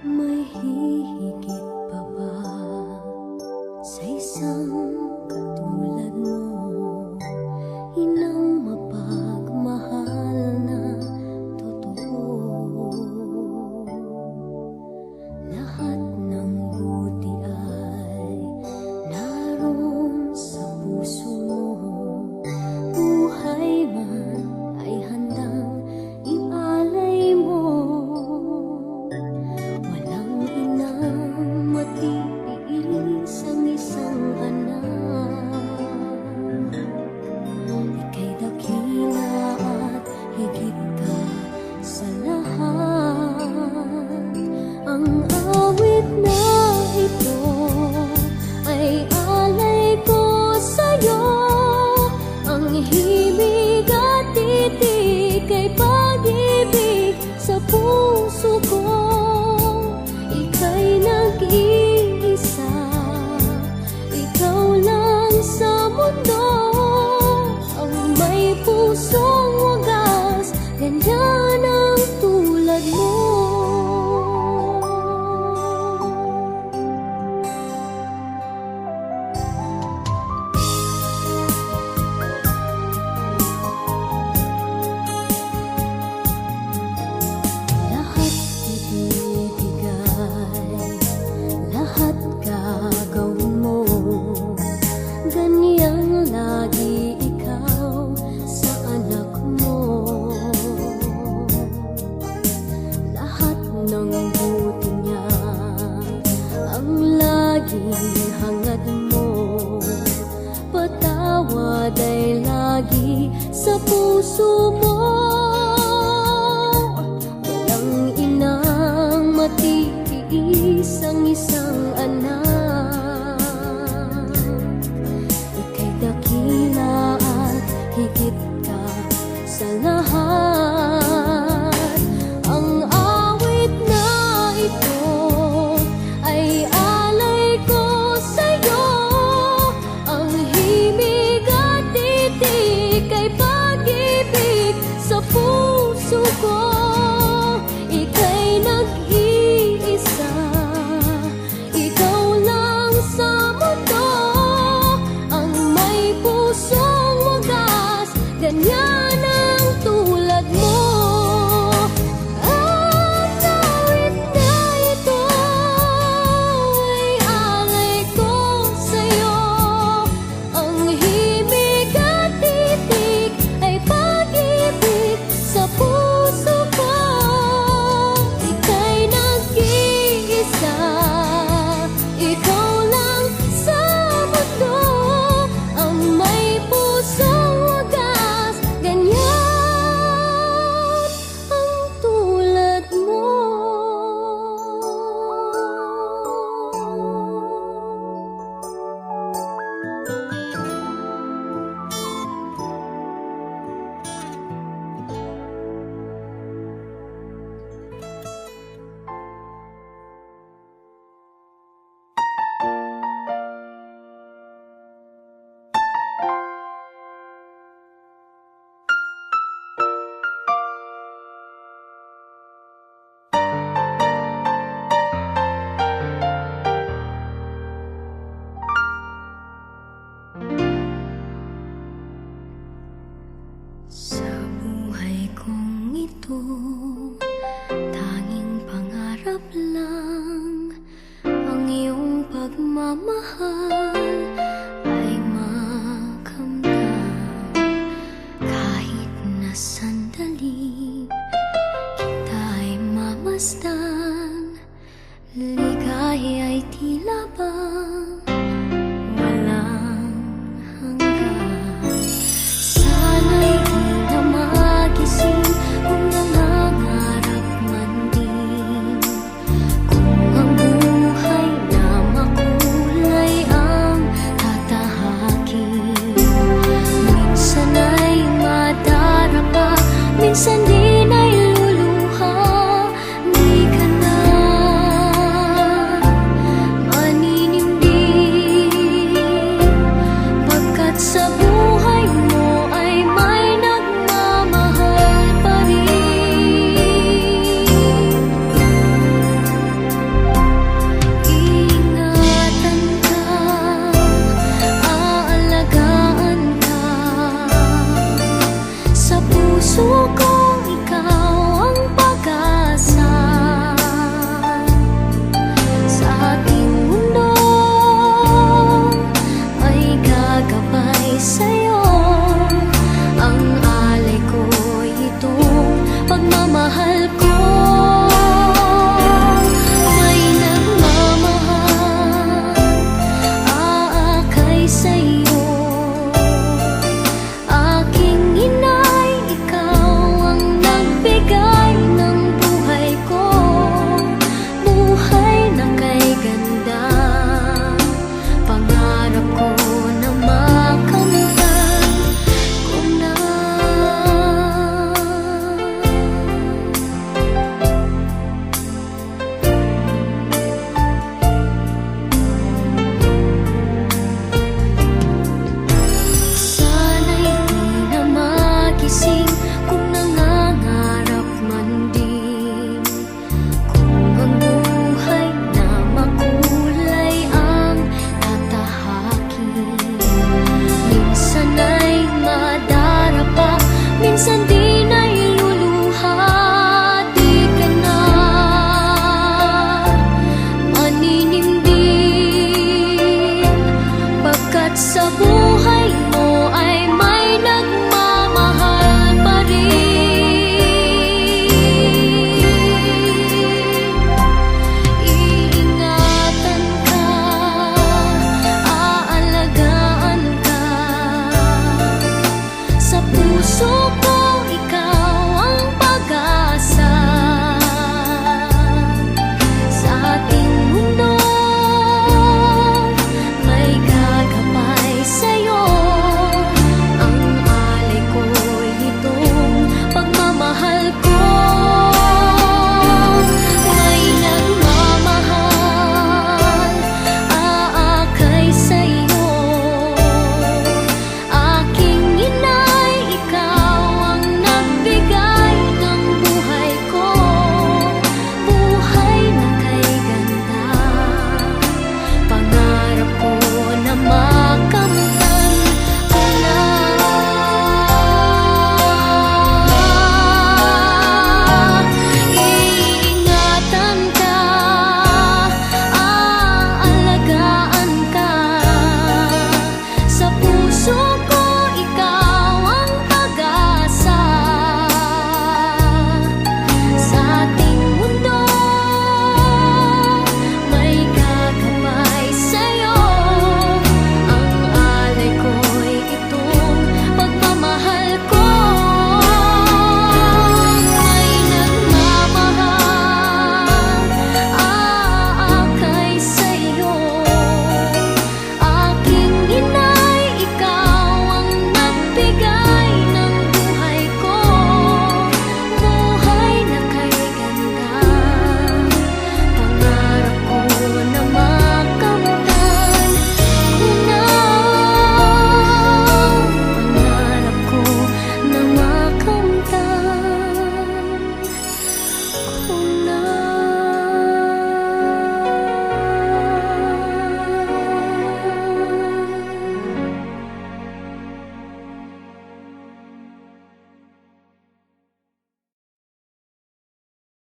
May hihigit pa ba sa isang katulad mo? Inang mapagmahal na totoo. Lahat ng buti ay naroon sa puso mo. Buhay man ay handang ialay mo. Walang inang matiis ang isang anak. Ika'y dakila at higit ka sa lahat. Ang awit na ito ay alay ko sa'yo. Ang himig at titig ay pag-ibig sa puso ko. Ika'y nag-iisa, ikaw lang sa mundo. Ang may pusong wagas, ganyan ang tulad mo. Lahat ibibigay, lahat gagawin mo. Ganyang lagi ikaw sa anak mo. Lahat ng buti niya ang laging hangad mo. Patawad ay lagi sa puso mo. Walang inang matiis ang isang anak. Ika'y dakila at higit ka sa lahat. Ang awit na ito ay alay ko sa'yo. Ang himig at titig ay pag-ibig sa puso ko. Ika'y nag-iisa, ikaw lang sa mundo. Ang may pusong wagas, ganyan ang tulad mo. Ang awit na ito ay alay ko sa'yo. Ang himig at titig ay pag-ibig sa puso ko. Ika'y nag-iisa, ikaw lang sa mundo. Ang may pusong wagas, ganyan ang tulad mo. Sa buhay kong ito, tanging pangarap lang ang iyong pagmamahal ay makamdam. Kahit na sandali kita ay mamasdan, ligaya ay